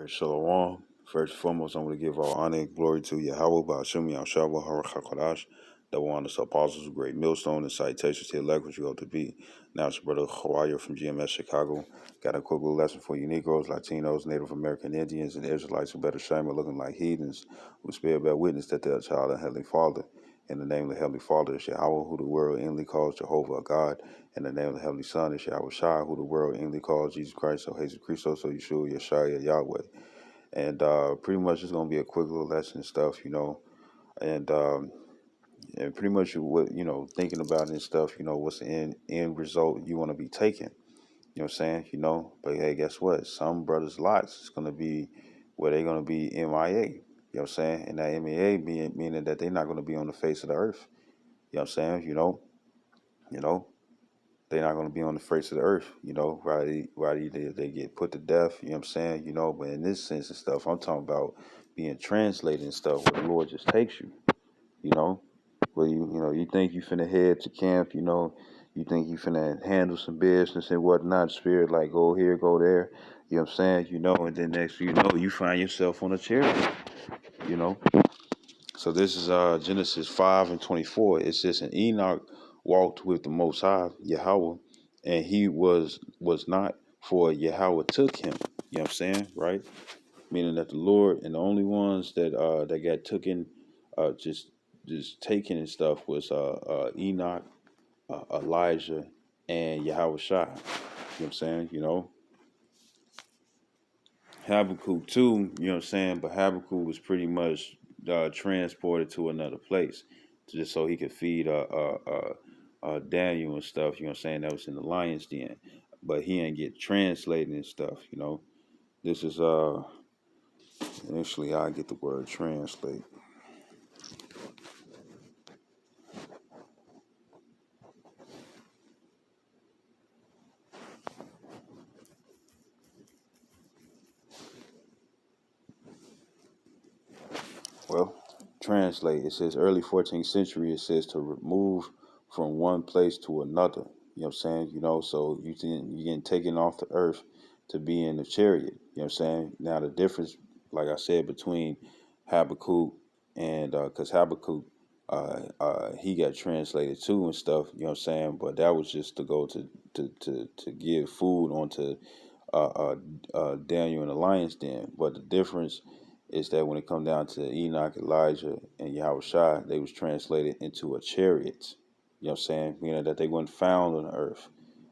Shalom. First and foremost, I'm going to give all honor and glory to Yahweh, Ba'ashim Yahshua, HaRachakadash, the one of the apostles, great millstone, and citations to elect which you ought to be. Now it's Brother Hawaii from GMS Chicago. Got a quick little lesson for you Negroes, Latinos, Native American Indians, and Israelites who better shame are looking like heathens, who bear witness that they're a child of Heavenly Father. In the name of the Heavenly Father is Yahweh, who the world inly calls Jehovah God. In the name of the Heavenly Son is Yahweh Shai, who the world inly calls Jesus Christ, so Jesus Christos, so Yeshua, Yeshua, Yahweh. And pretty much it's gonna be a quick little lesson and stuff, and and pretty much what thinking about it and stuff, what's the end result you want to be taking. You know what I'm saying? But hey, guess what? Some brothers' lots is gonna be where they're gonna be MIA. You know what I'm saying? And that MIA meaning that they're not gonna be on the face of the earth. You know what I'm saying? You know, they're not gonna be on the face of the earth. Right? They get put to death. You know what I'm saying? But in this sense and stuff, I'm talking about being translated and stuff where the Lord just takes you. You know, where you think you finna head to camp. You think you finna handle some business and whatnot. Spirit like go here, go there. You know what I'm saying? And then next thing you know, you find yourself on a chariot. You know. So this is Genesis 5:24. It says, and Enoch walked with the Most High, Yahweh, and he was not, for Yahweh took him. You know what I'm saying? Right? Meaning that the Lord and the only ones that got taken, just taken and stuff was Enoch, Elijah, and Yahweh Shai. You know what I'm saying? Habakkuk too, you know what I'm saying? But Habakkuk was pretty much transported to another place just so he could feed Daniel and stuff, you know what I'm saying? That was in the lion's den. But he didn't get translated and stuff. This is initially I get the word translate. Well, translate. It says early 14th century. It says to remove from one place to another. You know what I'm saying? So you getting taken off the earth to be in the chariot. You know what I'm saying? Now the difference, like I said, between Habakkuk and because Habakkuk, he got translated too and stuff. You know what I'm saying? But that was just to go to give food onto Daniel in the lion's den. But the difference is that when it come down to Enoch, Elijah, and Yahweh Shai, they was translated into a chariot. You know what I'm saying? Meaning that they weren't found on the earth.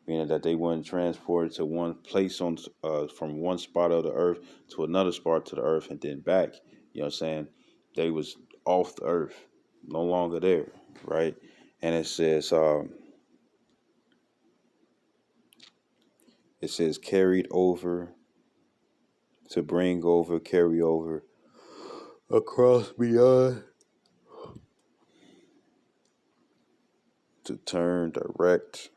Meaning that they weren't transported to one place from one spot of the earth to another spot to the earth and then back. You know what I'm saying? They was off the earth, no longer there, right? And it says carried over, to bring over, carry over, across, beyond, to turn, direct.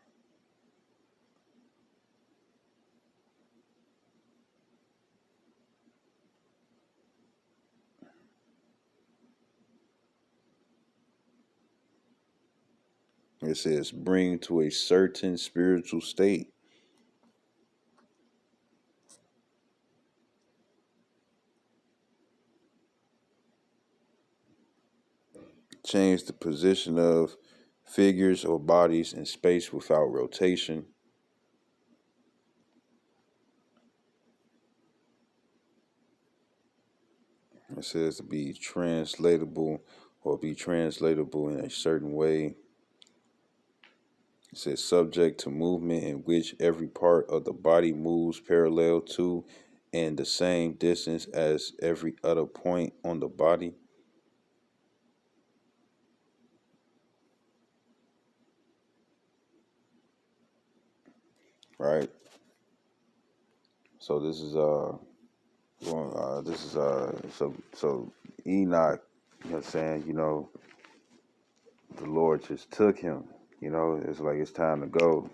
It says bring to a certain spiritual state. Change the position of figures or bodies in space without rotation. It says to be translatable or be translatable in a certain way. It says subject to movement in which every part of the body moves parallel to and the same distance as every other point on the body. Right. So this is so Enoch, you know what I'm saying, the Lord just took him. It's like it's time to go.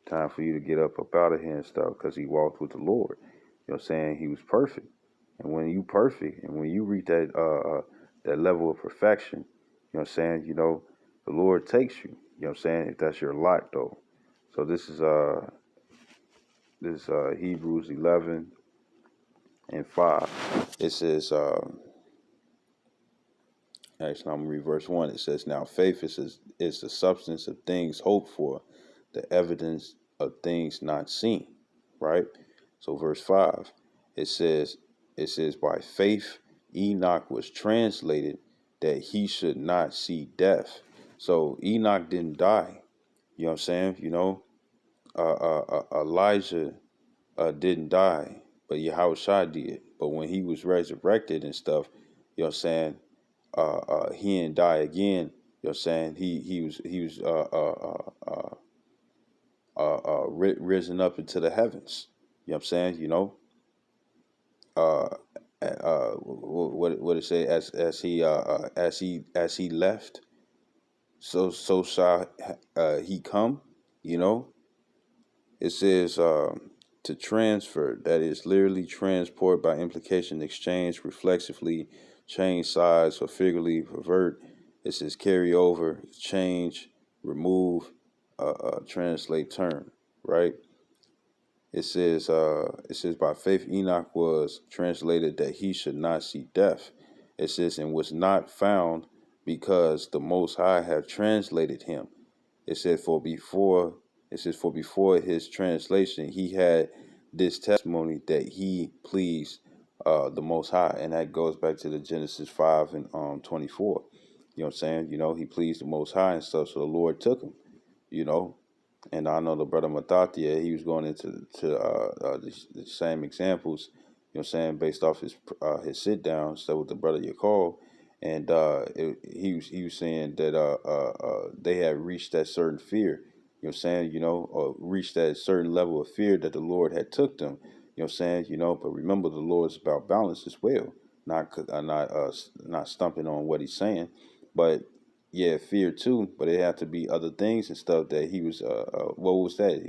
Time for you to get up out of here and stuff because he walked with the Lord. You know what I'm saying? He was perfect. And when you perfect and when you reach that level of perfection, you know what I'm saying, the Lord takes you. You know what I'm saying? If that's your lot though. So this is Hebrews 11 and 5. It says, actually, I'm going to read verse 1. It says, now faith is the substance of things hoped for, the evidence of things not seen. Right? So verse 5, it says, by faith Enoch was translated that he should not see death. So Enoch didn't die. You know what I'm saying? Elijah didn't die, but Yahushua did. But when he was resurrected and stuff, you know what I'm saying, he didn't die again. You know what I'm saying? He was risen up into the heavens. You know what I'm saying? Uh, what it say? As he left, so shall he come. You know, it says to transfer. That is literally transport, by implication, exchange, reflexively, change size, or figuratively revert. It says carry over, change, remove, translate, turn. Right. It says by faith Enoch was translated that he should not see death. It says and was not found because the Most High have translated him. It says for before his translation he had this testimony that he pleased the Most High, and that goes back to the Genesis 5 and 24. You know what I'm saying? He pleased the Most High and stuff, so the Lord took him. You know, and I know the brother Mathathia, he was going into the same examples, you know what I'm saying, based off his sit down stuff with the brother Yakov, and he was saying that they had reached that certain fear, you know what I'm saying, or reached that certain level of fear that the Lord had took them, you know what I'm saying, but remember the Lord's about balance as well, not stumping on what he's saying, but yeah, fear too, but it had to be other things and stuff that he was. What was that?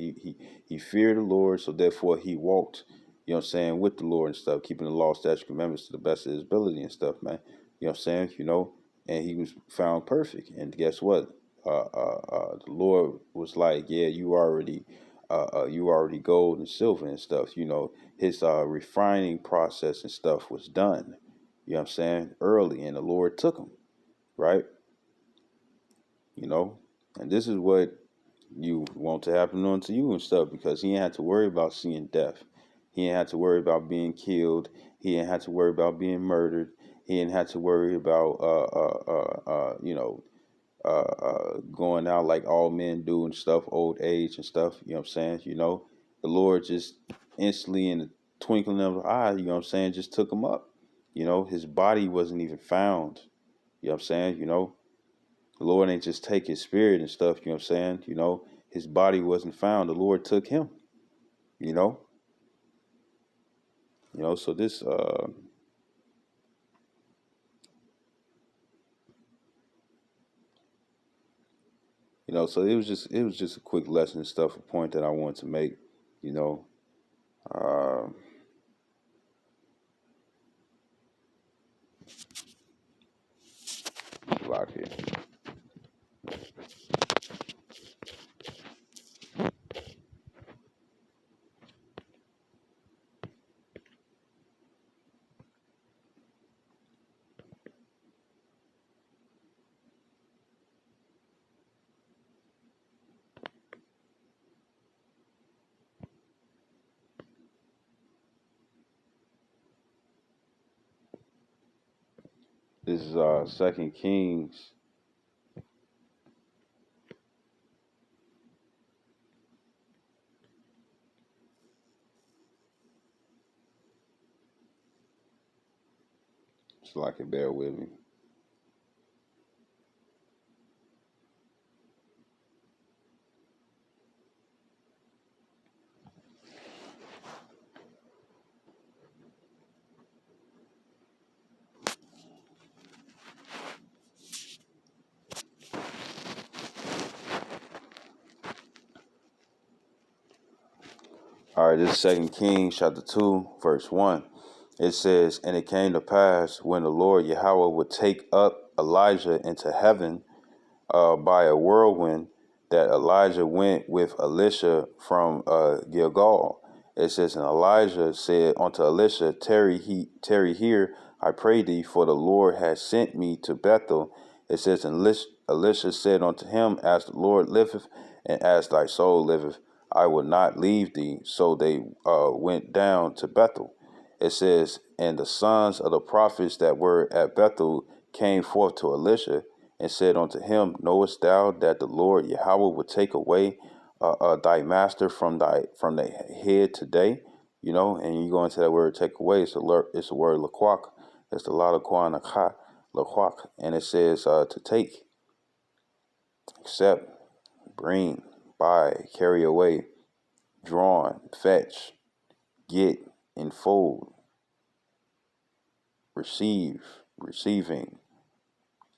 He feared the Lord, so therefore he walked. You know what I'm saying, with the Lord and stuff, keeping the law, statutes, commandments to the best of his ability and stuff, man. You know what I'm saying, and he was found perfect. And guess what? The Lord was like, yeah, you already gold and silver and stuff. His refining process and stuff was done. You know what I'm saying, early, and the Lord took him, right? And this is what you want to happen unto you and stuff, because he ain't had to worry about seeing death. He ain't had to worry about being killed. He ain't had to worry about being murdered. He ain't had to worry about going out like all men do and stuff, old age and stuff. You know what I'm saying? The Lord just instantly, in the twinkling of an eye, you know what I'm saying, just took him up. His body wasn't even found. You know what I'm saying? The Lord ain't just take his spirit and stuff, you know what I'm saying? His body wasn't found. The Lord took him, you know? So this so it was just a quick lesson and stuff, a point that I wanted to make, you know. Lock here. This is 2 Kings. Just like it, bear with me. All right, this is 2 Kings chapter 2, verse 1. It says, and it came to pass when the Lord Yahweh would take up Elijah into heaven by a whirlwind, that Elijah went with Elisha from Gilgal. It says, and Elijah said unto Elisha, tarry here, I pray thee, for the Lord has sent me to Bethel. It says, and Elisha said unto him, as the Lord liveth, and as thy soul liveth, I will not leave thee. So they went down to Bethel. It says, and the sons of the prophets that were at Bethel came forth to Elisha, and said unto him, knowest thou that the Lord Yahweh will take away thy master from the head today? You know, and you go into that word take away. It's a word laquak. It's the la laquanaka, laquak, and it says to take, accept, bring, buy, carry away, drawn, fetch, get, enfold, receive, receiving,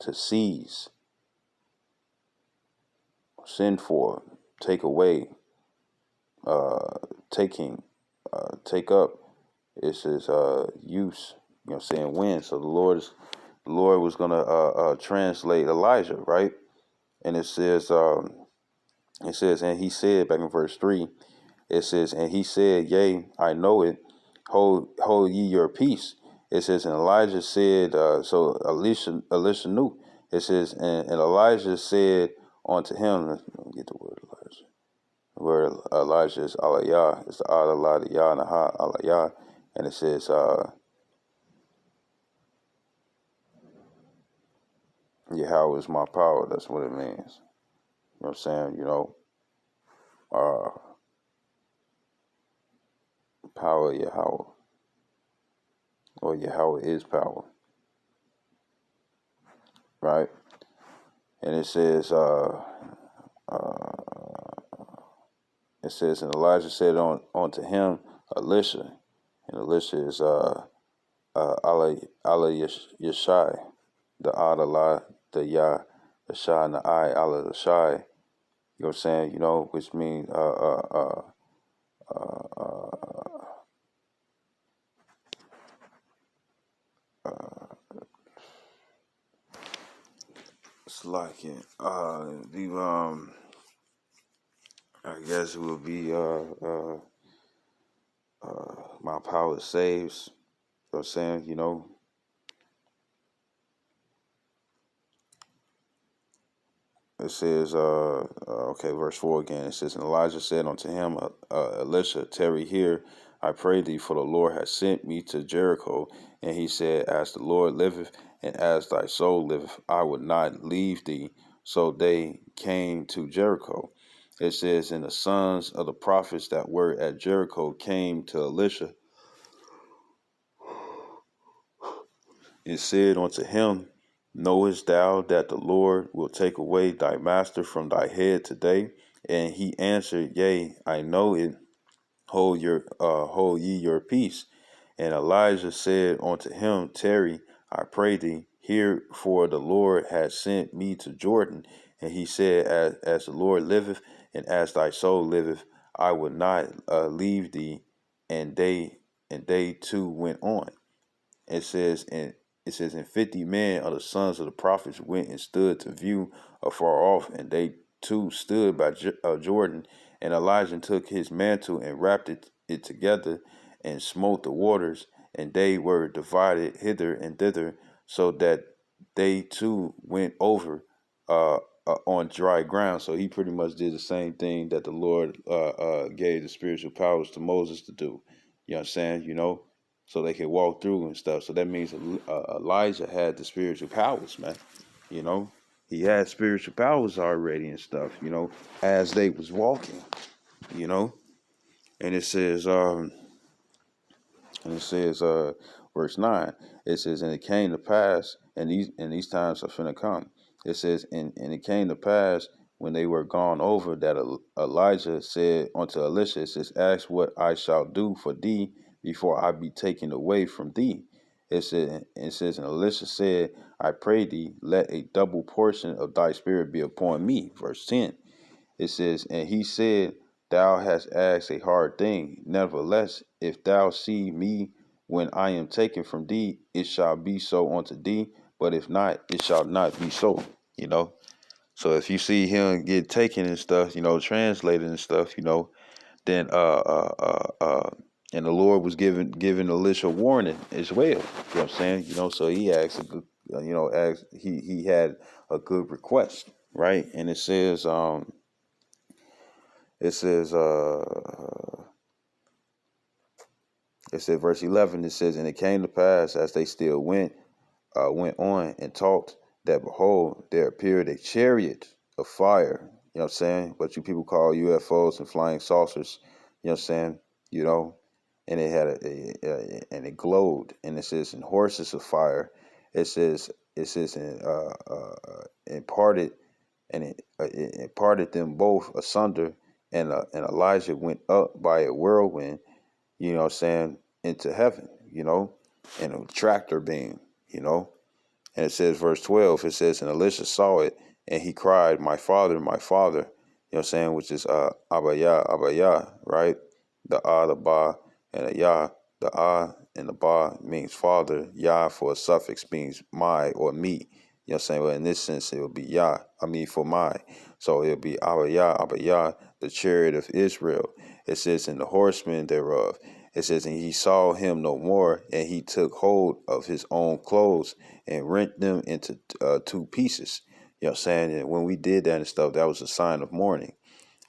to seize, send for, take away, taking, take up. It says use. You know what I'm saying? When. So the Lord was gonna translate Elijah, right? And it says, and he said back in verse 3, it says, and he said, yea, I know it. Hold ye your peace. It says, and Elijah said, so Elisha knew. It says, and Elijah said unto him, let me get the word Elijah. The word Elijah is Alayah. It's the Allah, the Yah, and the Ha, Alayah. And it says, Yahweh is my power. That's what it means. You know what I'm saying? You know, power Yahweh. Or Yahweh is power. Right? And it says, and Elijah said unto him, Elisha, and Elisha is Allah Yeshai, the Allah, the Yah, the Shah, and the I, Allah Yeshai. You know what I'm saying? You know, which means it's like it. I guess it will be my power saves. You know what I'm saying? You know. It says, okay, verse 4 again. It says, and Elijah said unto him, Elisha, tarry here, I pray thee, for the Lord has sent me to Jericho. And he said, as the Lord liveth, and as thy soul liveth, I would not leave thee. So they came to Jericho. It says, and the sons of the prophets that were at Jericho came to Elisha, and said unto him, knowest thou that the Lord will take away thy master from thy head today? And he answered, yea, I know it. Hold ye your peace. And Elijah said unto him, tarry, I pray thee, here, for the Lord has sent me to Jordan. And he said, as the Lord liveth, and as thy soul liveth, I will not leave thee. And they too went on. It says, and 50 men of the sons of the prophets went and stood to view afar off, and they too stood by Jordan. And Elijah took his mantle and wrapped it together, and smote the waters, and they were divided hither and thither, so that they too went over on dry ground. So he pretty much did the same thing that the Lord gave the spiritual powers to Moses to do. You know what I'm saying? You know, so they could walk through and stuff. So that means Elijah had the spiritual powers, man. You know, he had spiritual powers already and stuff. You know, as they was walking. You know, and it says, verse 9. It says, and it came to pass, and these times are finna come. It says, and it came to pass when they were gone over that Elijah said unto Elisha, it says, ask what I shall do for thee before I be taken away from thee. It says, and Elisha said, I pray thee, let a double portion of thy spirit be upon me. Verse 10. It says, and he said, thou hast asked a hard thing. Nevertheless, if thou see me when I am taken from thee, it shall be so unto thee. But if not, it shall not be so. You know? So if you see him get taken and stuff, you know, translated and stuff, you know, Then and the Lord was giving Elisha warning as well. You know what I'm saying? So he asked a good, asked he had a good request, right? And it says it said verse 11. It says, and it came to pass as they still went on and talked, that behold, there appeared a chariot of fire. You know what I'm saying? What you people call UFOs and flying saucers. You know what I'm saying? You know, and it had and it glowed, and it says, and horses of fire. It says and parted, and it parted them both asunder, and Elijah went up by a whirlwind. You know what I'm saying, into heaven. And a tractor beam. You know, and it says, verse 12, it says, and Elisha saw it, and he cried, my father, you know what I'm saying, which is Abba Yah, right? The the Ba, and the Yah, the and the Ba means father, Yah for a suffix means my or me. You know what I'm saying? Well, in this sense, it would be Yah, for my. So it'll be Abba Yah, the chariot of Israel. It says, in the horsemen thereof. It says, and he saw him no more, and he took hold of his own clothes and rent them into two pieces. You know what I'm saying? And when we did that and stuff, that was a sign of mourning.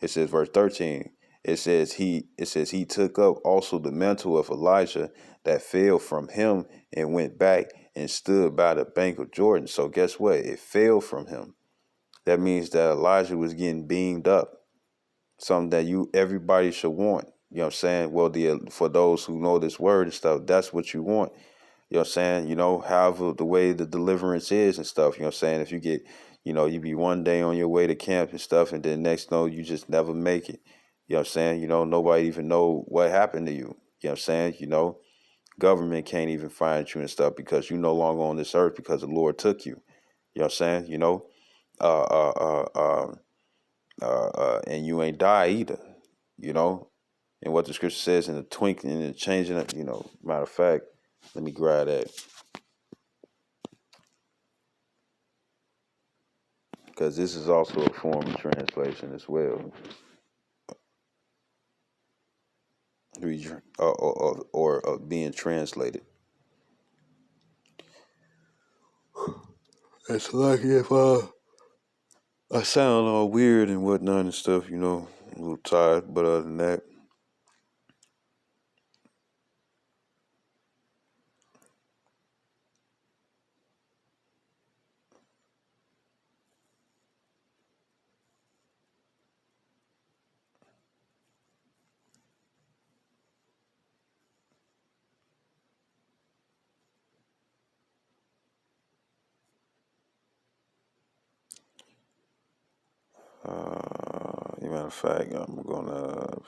It says, verse 13, it says he took up also the mantle of Elijah that fell from him and went back and stood by the bank of Jordan. So guess what? It fell from him. That means that Elijah was getting beamed up, something that everybody should want. You know what I'm saying? Well, for those who know this word and stuff, that's what you want. You know what I'm saying? However the way the deliverance is and stuff, you know what I'm saying? If you get, you be one day on your way to camp and stuff, and then next you just never make it. You know what I'm saying? Nobody even know what happened to you. You know what I'm saying? Government can't even find you and stuff because you no longer on this earth because the Lord took you. You know what I'm saying? Uh, uh, uh, uh, and you ain't die either. You know, and what the scripture says in the twinkling and the changing. Matter of fact, let me grab that. Because this is also a form of translation as well, or being translated. It's like if I sound all weird and whatnot and stuff, a little tired, but other than that, as a matter of fact, I'm gonna.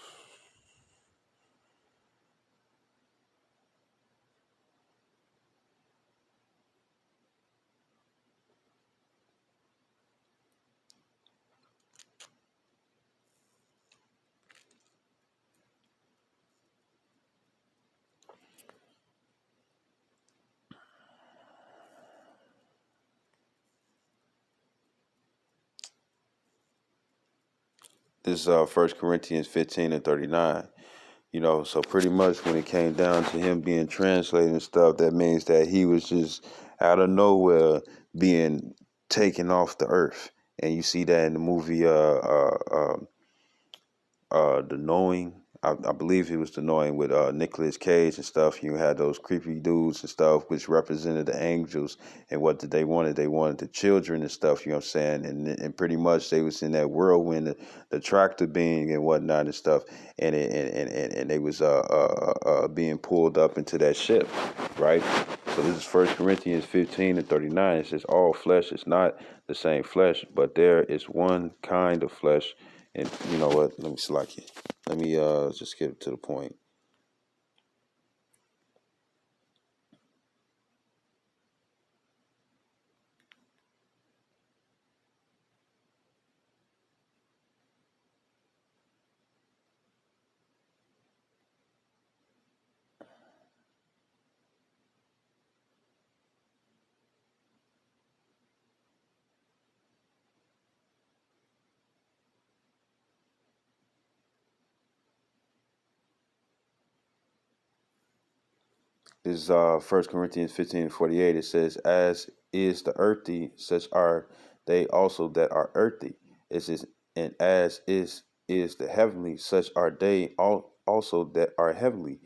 This is 1 Corinthians 15 and 39. So pretty much when it came down to him being translated and stuff, that means that he was just out of nowhere being taken off the earth. And you see that in the movie The Knowing. I believe it was The Knowing with Nicolas Cage and stuff. You had those creepy dudes and stuff, which represented the angels. And what did they wanted? They wanted the children and stuff. You know what I'm saying? And pretty much they was in that whirlwind, the tractor being and whatnot and stuff. And they was being pulled up into that ship, right? So this is 1 Corinthians 15 and 39. It says, all flesh is not the same flesh, but there is one kind of flesh. And you know what? Let me select it. Let me just get to the point. is 1 Corinthians 15:48. It says, "As is the earthy, such are they also that are earthy. It says, and as is the heavenly, such are they also that are heavenly.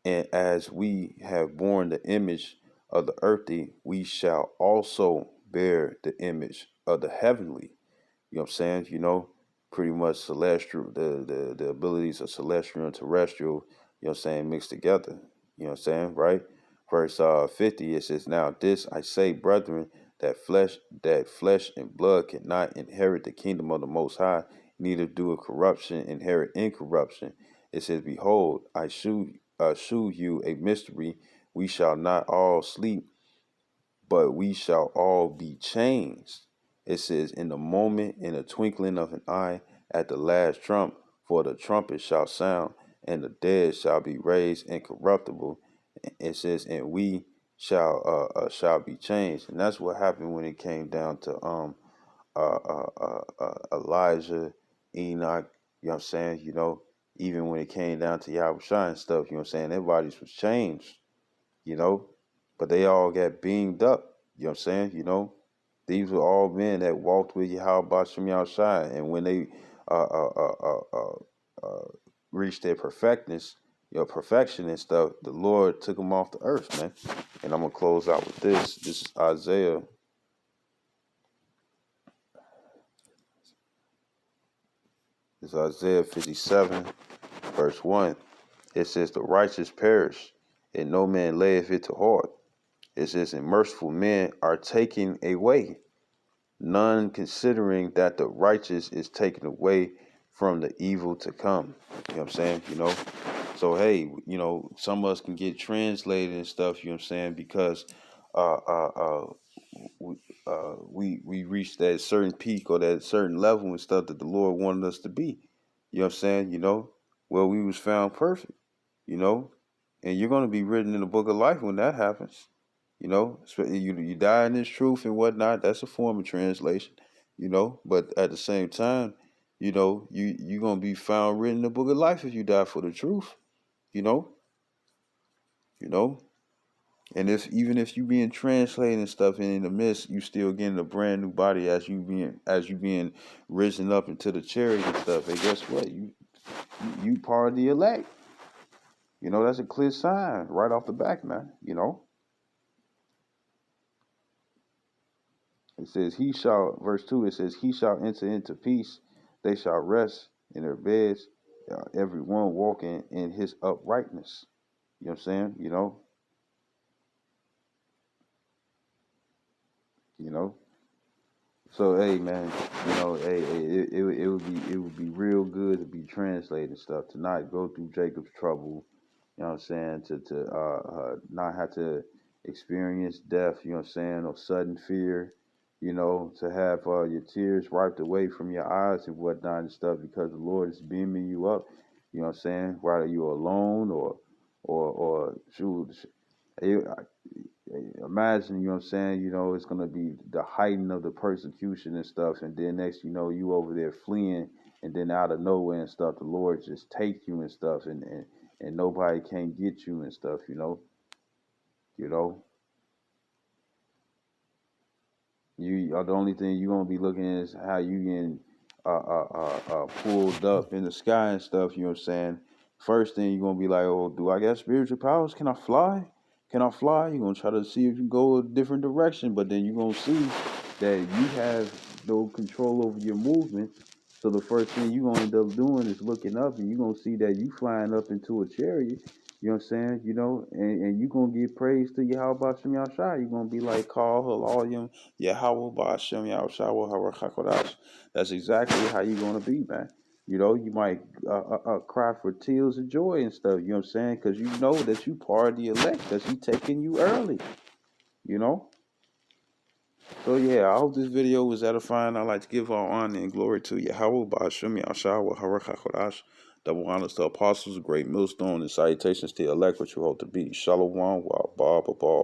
And as we have borne the image of the earthy, we shall also bear the image of the heavenly." You know what I'm saying? Pretty much celestial, the abilities of celestial and terrestrial, mixed together. You know what I'm saying, right? Verse 50, it says, "Now this I say, brethren, that flesh and blood cannot inherit the kingdom of the Most High, neither do a corruption inherit incorruption." It says, "Behold, I shew you a mystery. We shall not all sleep, but we shall all be changed." It says, "In the moment, in the twinkling of an eye, at the last trump, for the trumpet shall sound, and the dead shall be raised incorruptible." It says, "And we shall be changed." And that's what happened when it came down to Elijah, Enoch. You know what I'm saying? Even when it came down to Yahushua and stuff, you know what I'm saying? Their bodies was changed, you know, but they all got beamed up. You know what I'm saying? These were all men that walked with Yahweh Bashem Yahushua, and when they uh, uh, uh, uh, uh, reached their perfection and stuff, the Lord took them off the earth, man. And I'm gonna close out with this. This is Isaiah. It's Isaiah 57, verse 1. It says, "The righteous perish, and no man layeth it to heart." It says, "And merciful men are taken away, none considering that the righteous is taken away from the evil to come." You know what I'm saying? So hey, some of us can get translated and stuff, you know what I'm saying, because uh uh uh we reached that certain peak or that certain level and stuff that the Lord wanted us to be. You know what I'm saying? Well, we was found perfect, you know, and you're gonna be written in the book of life when that happens. You die in this truth and whatnot. That's a form of translation, But at the same time, you gonna be found written in the book of life if you die for the truth, you know, you know. And even if you being translated and stuff, and in the midst, you still getting a brand new body as you being risen up into the chariot and stuff. Hey, guess what? You part of the elect. That's a clear sign right off the back, man. It says, verse 2, it says, "He shall enter into peace. They shall rest in their beds, everyone walking in his uprightness." You know what I'm saying? You know. So, hey, man, hey, it would be real good to be translating stuff, to not go through Jacob's trouble. You know what I'm saying? To not have to experience death. You know what I'm saying? Or sudden fear. To have your tears wiped away from your eyes and whatnot and stuff, because the Lord is beaming you up. You know what I'm saying? Whether you're alone or shoot, imagine, you know what I'm saying, it's gonna be the heighten of the persecution and stuff, and then next you over there fleeing, and then out of nowhere and stuff, the Lord just take you and stuff, and nobody can get you and stuff, you know. You are the only thing you gonna be looking at is how you getting pulled up in the sky and stuff. You know what I'm saying? First thing you're gonna be like, "Oh, do I got spiritual powers? Can I fly? Can I fly?" You're gonna try to see if you go a different direction, but then you're gonna see that you have no control over your movement. So the first thing you're gonna end up doing is looking up, and you're gonna see that you flying up into a chariot. You know what I'm saying? And you're gonna give praise to Yahweh Bashem Yahshai. You're gonna be like, "Call Halalim Yahweh Bashem Yahshai Hakodash." That's exactly how you're gonna be, man. You might cry for tears of joy and stuff. You know what I'm saying? Because you know that you part of the elect. That He taking you early. You know. So yeah, I hope this video was edifying. I like to give all honor and glory to Yahweh Bashem Yahshai Hakodash. Double honors to apostles, great millstone, and salutations to the elect, which you hope to be. Shalom, wa ba ba ba.